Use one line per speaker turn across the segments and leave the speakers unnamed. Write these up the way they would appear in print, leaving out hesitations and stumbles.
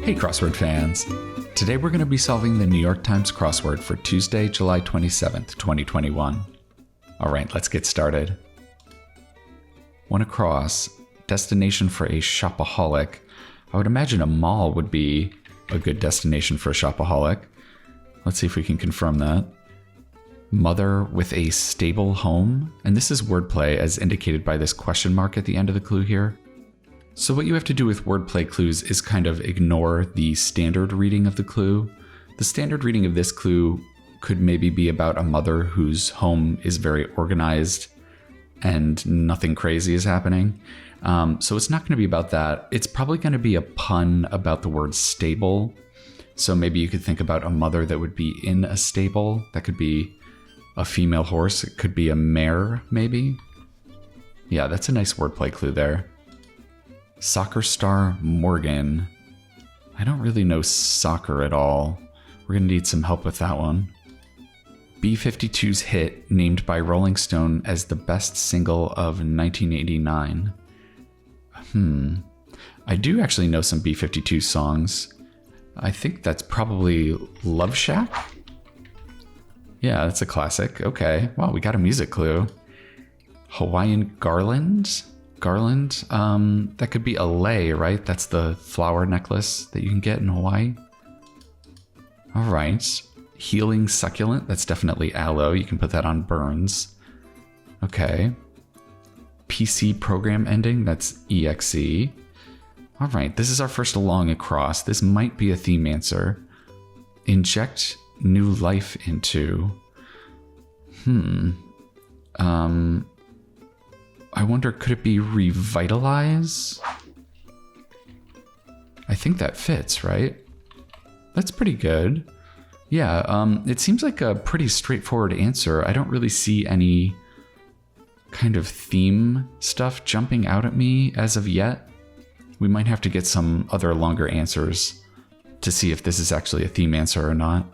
Hey Crossword fans! Today we're going to be solving the New York Times crossword for Tuesday, July 27th, 2021. Alright, let's get started. One across, destination for a shopaholic. I would imagine a mall would be a good destination for a shopaholic. Let's see if we can confirm that. Mother with a stable home, and this is wordplay as indicated by this question mark at the end of the clue here. So what you have to do with wordplay clues is kind of ignore the standard reading of the clue. The standard reading of this clue could maybe be about a mother whose home is very organized and nothing crazy is happening. So it's not going to be about that. It's probably going to be a pun about the word stable. So maybe you could think about a mother that would be in a stable. That could be a female horse. It could be a mare, maybe. Yeah, that's a nice wordplay clue there. Soccer star Morgan. I don't really know soccer at all. We're going to need some help with that one. B-52's hit, named by Rolling Stone as the best single of 1989. I do actually know some B-52 songs. I think that's probably Love Shack? Yeah, that's a classic. Okay. Wow, we got a music clue. Hawaiian garland? Garland? That could be a lei, right? That's the flower necklace that you can get in Hawaii. All right. Healing succulent? That's definitely aloe. You can put that on burns. Okay. PC program ending? That's EXE. All right. This is our first along across. This might be a theme answer. Inject new life into. I wonder, could it be revitalize? I think that fits, right? That's pretty good. Yeah, it seems like a pretty straightforward answer. I don't really see any kind of theme stuff jumping out at me as of yet. We might have to get some other longer answers to see if this is actually a theme answer or not.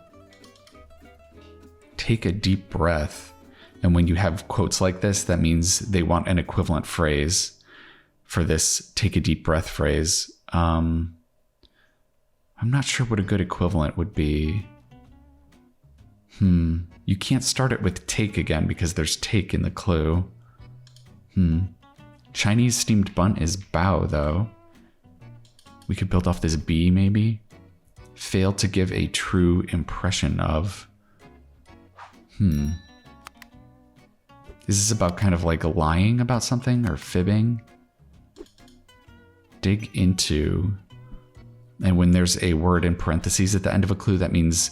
Take a deep breath. And when you have quotes like this, that means they want an equivalent phrase for this take a deep breath phrase. I'm not sure what a good equivalent would be. You can't start it with take again because there's take in the clue. Chinese steamed bun is bao, though. We could build off this B, maybe. Fail to give a true impression of. Is this about kind of like lying about something or fibbing? Dig into. And when there's a word in parentheses at the end of a clue, that means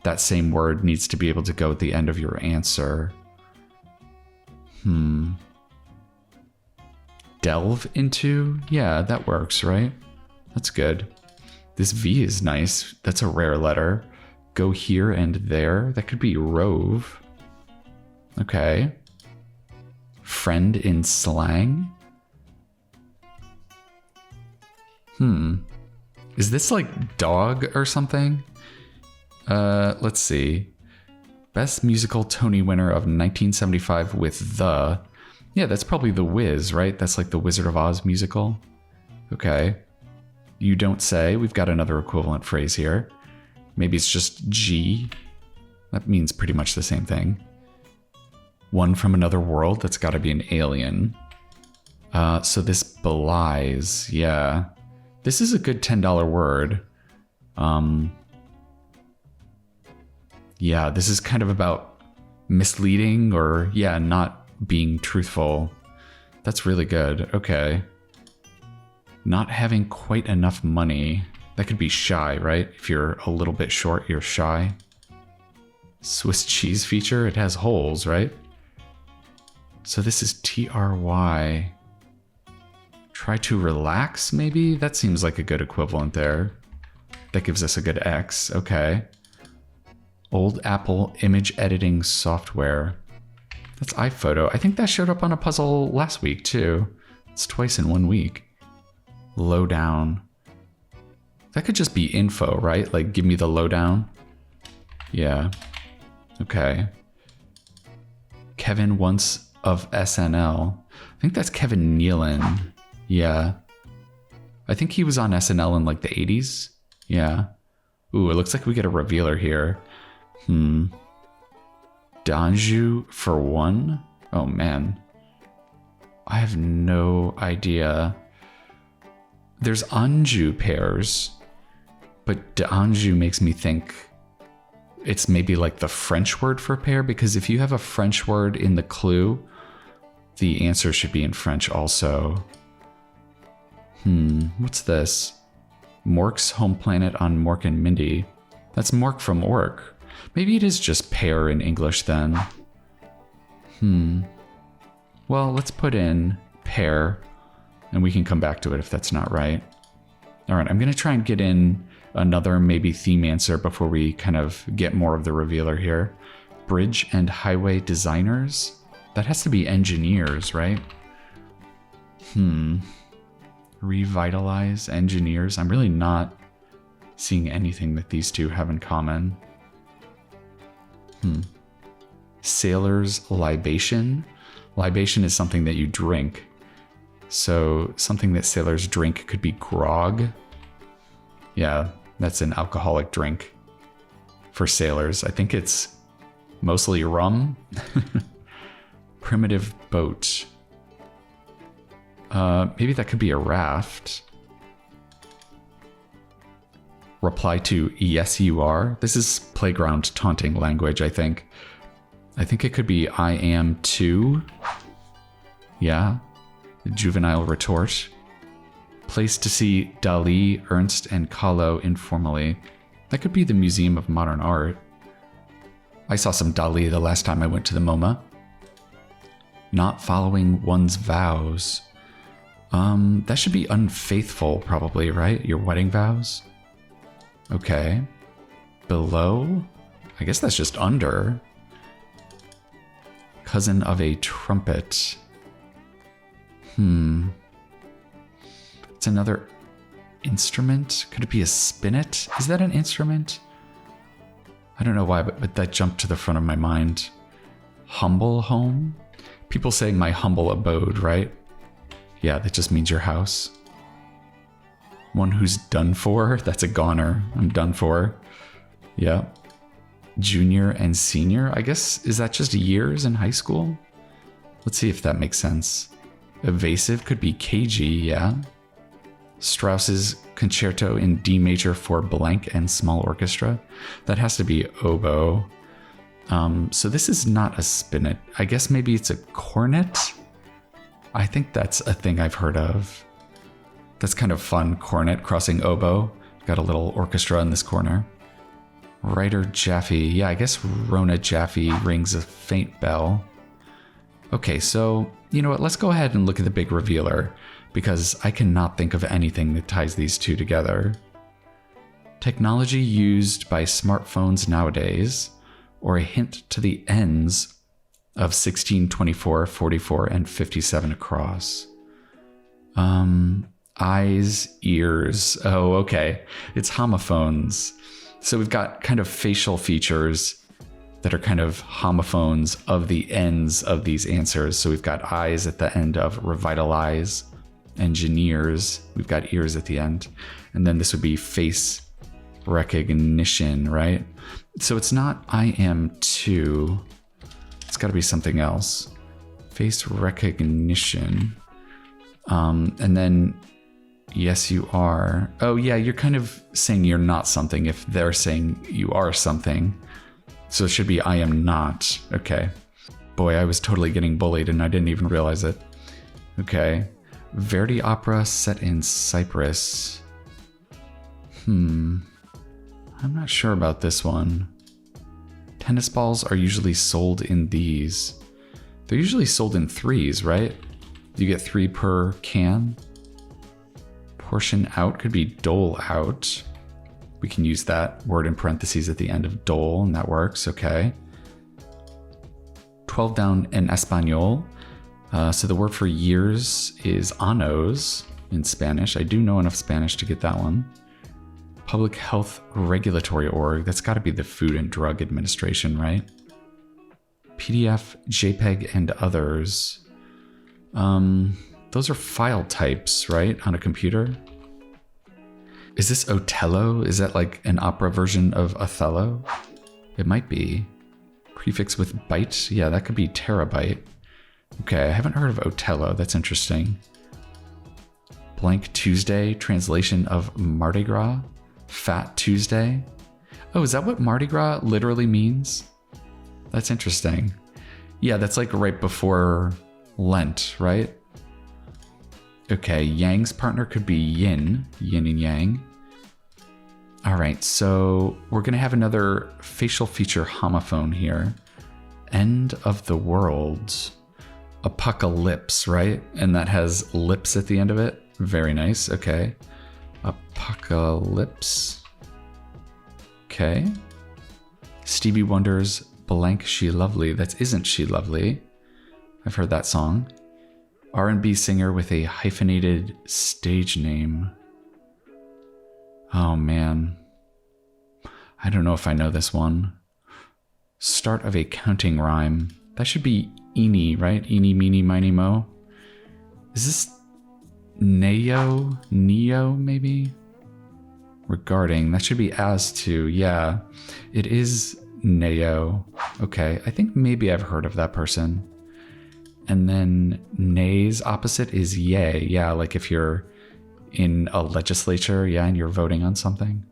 that same word needs to be able to go at the end of your answer. Delve into? Yeah, that works, right? That's good. This V is nice. That's a rare letter. Go here and there. That could be rove. Okay. Friend in slang? Is this like dog or something? Let's see. Best musical Tony winner of 1975 with the... Yeah, that's probably The Wiz, right? That's like the Wizard of Oz musical. Okay. You don't say. We've got another equivalent phrase here. Maybe it's just G. That means pretty much the same thing. One from another world, that's got to be an alien. So this belies, yeah. This is a good $10 word. Yeah, this is kind of about misleading or, yeah, not being truthful. That's really good. Okay. Not having quite enough money. That could be shy, right? If you're a little bit short, you're shy. Swiss cheese feature, it has holes, right? So this is TRY. Try to relax, maybe? That seems like a good equivalent there. That gives us a good X. Okay. Old Apple image editing software. That's iPhoto. I think that showed up on a puzzle last week, too. It's twice in 1 week. Lowdown. That could just be info, right? Like, give me the lowdown. Yeah. Okay. Kevin once of SNL. I think that's Kevin Nealon. Yeah. I think he was on SNL in like the 80s. Yeah. Ooh, it looks like we get a revealer here. Danju for 1? Oh man. I have no idea. There's Anju pairs, but Danju makes me think it's maybe like the French word for pair, because if you have a French word in the clue, the answer should be in French also. What's this? Mork's home planet on Mork and Mindy. That's Mork from Ork. Maybe it is just pair in English then. Well, let's put in pair, and we can come back to it if that's not right. All right, I'm going to try and get in another maybe theme answer before we kind of get more of the revealer here. Bridge and highway designers? That has to be engineers, right? Revitalize engineers. I'm really not seeing anything that these two have in common. Sailor's libation. Libation is something that you drink. So something that sailors drink could be grog. Yeah, that's an alcoholic drink for sailors. I think it's mostly rum. Primitive boat. Maybe that could be a raft. Reply to yes you are. This is playground taunting language, I think. I think it could be I am too. Yeah. Juvenile retort. Place to see Dali, Ernst, and Kahlo informally. That could be the Museum of Modern Art. I saw some Dali the last time I went to the MoMA. Not following one's vows. That should be unfaithful, probably, right? Your wedding vows? Okay. Below? I guess that's just under. Cousin of a trumpet. It's another instrument? Could it be a spinet? Is that an instrument? I don't know why, but that jumped to the front of my mind. Humble home? People saying my humble abode, right? Yeah, that just means your house. One who's done for? That's a goner. I'm done for. Yeah. Junior and senior? I guess, is that just years in high school? Let's see if that makes sense. Evasive could be cagey, yeah. Strauss's concerto in D major for blank and small orchestra. That has to be oboe. So this is not a spinet. I guess maybe it's a cornet? I think that's a thing I've heard of. That's kind of fun, cornet crossing oboe. Got a little orchestra in this corner. Writer Jaffe. Yeah, I guess Rona Jaffe rings a faint bell. Okay, so, you know what? Let's go ahead and look at the big revealer, because I cannot think of anything that ties these two together. Technology used by smartphones nowadays, or a hint to the ends of 16, 24, 44, and 57 across. Eyes, ears. Oh, okay. It's homophones. So we've got kind of facial features that are kind of homophones of the ends of these answers. So we've got eyes at the end of revitalize, engineers. We've got ears at the end. And then this would be face recognition, right? So it's not I am too. It's got to be something else. Face recognition. And then yes, you are. Oh yeah, you're kind of saying you're not something if they're saying you are something. So it should be I am not. Okay. Boy, I was totally getting bullied and I didn't even realize it. Okay. Verdi opera set in Cyprus. I'm not sure about this one. Tennis balls are usually sold in these. They're usually sold in 3s, right? You get 3 per can. Portion out could be dole out. We can use that word in parentheses at the end of dole, and that works, okay. 12 down in Espanol. So the word for years is años in Spanish. I do know enough Spanish to get that one. Public Health Regulatory Org. That's got to be the Food and Drug Administration, right? PDF, JPEG, and others. Those are file types, right, on a computer? Is this Otello? Is that like an opera version of Othello? It might be. Prefix with byte? Yeah, that could be terabyte. Okay, I haven't heard of Otello. That's interesting. Blank Tuesday, translation of Mardi Gras. Fat Tuesday. Oh, is that what Mardi Gras literally means? That's interesting. Yeah, that's like right before Lent, right? Okay, Yang's partner could be yin and yang. All right, so we're gonna have another facial feature homophone here. End of the world. Apocalypse, right? And that has lips at the end of it. Very nice, okay. Apocalypse. Okay. Stevie Wonder's Blank She Lovely. That's Isn't She Lovely. I've heard that song. R&B singer with a hyphenated stage name. Oh man. I don't know if I know this one. Start of a counting rhyme. That should be eeny, right? Eeny, meeny, miny, mo. Is this Neo, maybe? Regarding, that should be as to, yeah. It is Neo. Okay, I think maybe I've heard of that person. And then nay's opposite is yay. Yeah, like if you're in a legislature, yeah, and you're voting on something.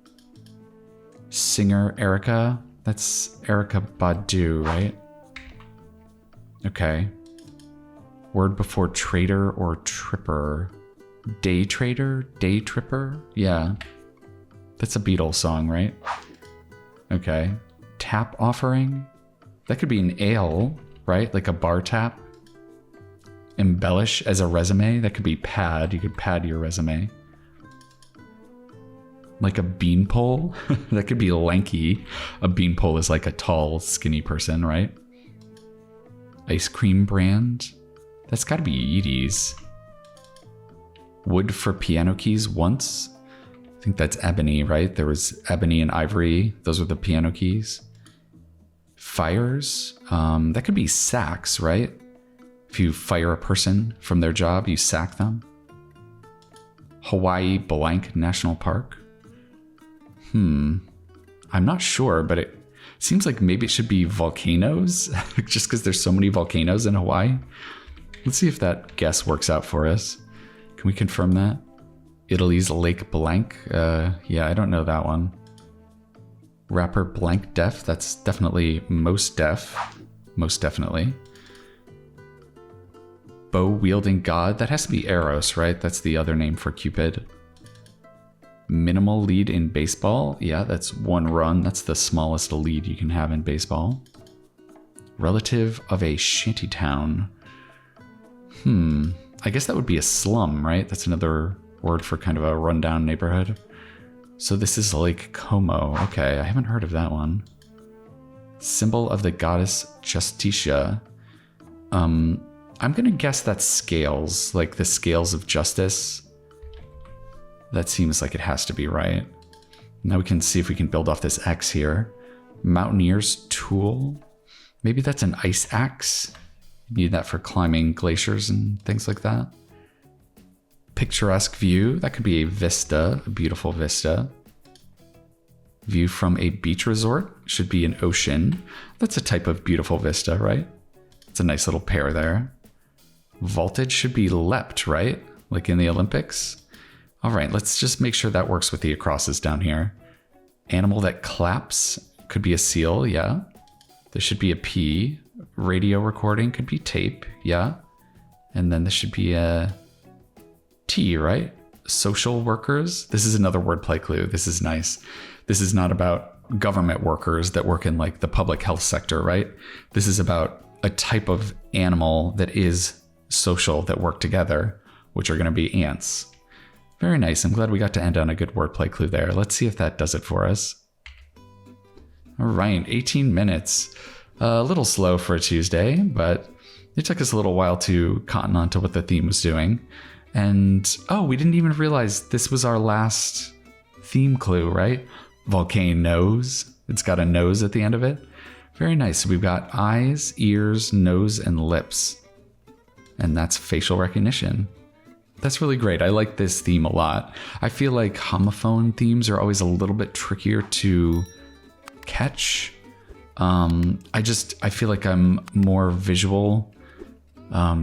Singer Erica, that's Erica Badu, right? Okay. Word before trader or tripper. Day trader? Day tripper? Yeah. That's a Beatles song, right? Okay. Tap offering? That could be an ale, right? Like a bar tap. Embellish as a resume? That could be pad. You could pad your resume. Like a beanpole? That could be lanky. A beanpole is like a tall, skinny person, right? Ice cream brand? That's gotta be Edie's. Wood for piano keys once? I think that's ebony, right? There was ebony and ivory. Those were the piano keys. Fires? That could be sacks, right? If you fire a person from their job, you sack them. Hawaii blank National Park? I'm not sure, but it seems like maybe it should be volcanoes, just because there's so many volcanoes in Hawaii. Let's see if that guess works out for us. Can we confirm that? Italy's Lake Blank? Yeah, I don't know that one. Rapper Blank Def? That's definitely Most Def. Most definitely. Bow-wielding god? That has to be Eros, right? That's the other name for Cupid. Minimal lead in baseball? Yeah, that's one run. That's the smallest lead you can have in baseball. Relative of a shantytown. I guess that would be a slum, right? That's another word for kind of a rundown neighborhood. So this is Lake Como. Okay, I haven't heard of that one. Symbol of the goddess Justitia. I'm gonna guess that's scales, like the scales of justice. That seems like it has to be right. Now we can see if we can build off this X here. Mountaineer's tool. Maybe that's an ice axe. You need that for climbing glaciers and things like that. Picturesque view. That could be a vista, a beautiful vista. View from a beach resort. Should be an ocean. That's a type of beautiful vista, right? It's a nice little pair there. Vaulted should be leapt, right? Like in the Olympics. All right, let's just make sure that works with the acrosses down here. Animal that claps could be a seal, yeah. There should be a P. Radio recording could be tape, yeah. And then this should be a T, right? Social workers. This is another wordplay clue. This is nice. This is not about government workers that work in like the public health sector, right? This is about a type of animal that is social that work together, which are going to be ants. Very nice. I'm glad we got to end on a good wordplay clue there. Let's see if that does it for us. All right, 18 minutes. A little slow for a Tuesday, but it took us a little while to cotton on to what the theme was doing. And, oh, we didn't even realize this was our last theme clue, right? Volcanoes. It's got a nose at the end of it. Very nice. So we've got eyes, ears, nose, and lips. And that's facial recognition. That's really great. I like this theme a lot. I feel like homophone themes are always a little bit trickier to catch. I feel like I'm more visual.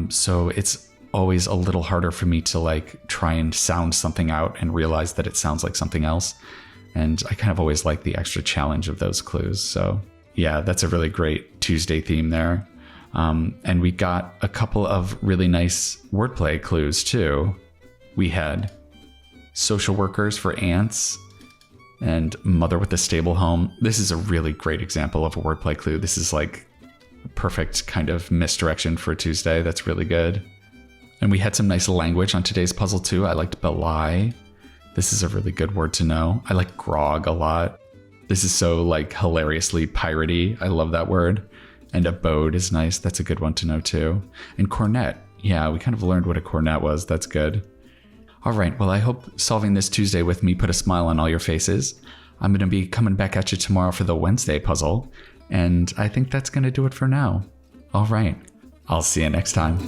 So it's always a little harder for me to like try and sound something out and realize that it sounds like something else. And I kind of always like the extra challenge of those clues. So yeah, that's a really great Tuesday theme there. And we got a couple of really nice wordplay clues too. We had social workers for ants and mother with a stable home. This is a really great example of a wordplay clue. This is like a perfect kind of misdirection for Tuesday. That's really good. And we had some nice language on today's puzzle too. I liked belie. This is a really good word to know. I like grog a lot. This is so like hilariously piratey. I love that word. And abode is nice. That's a good one to know too. And cornet. Yeah, we kind of learned what a cornet was. That's good. All right. Well, I hope solving this Tuesday with me put a smile on all your faces. I'm going to be coming back at you tomorrow for the Wednesday puzzle. And I think that's going to do it for now. All right. I'll see you next time.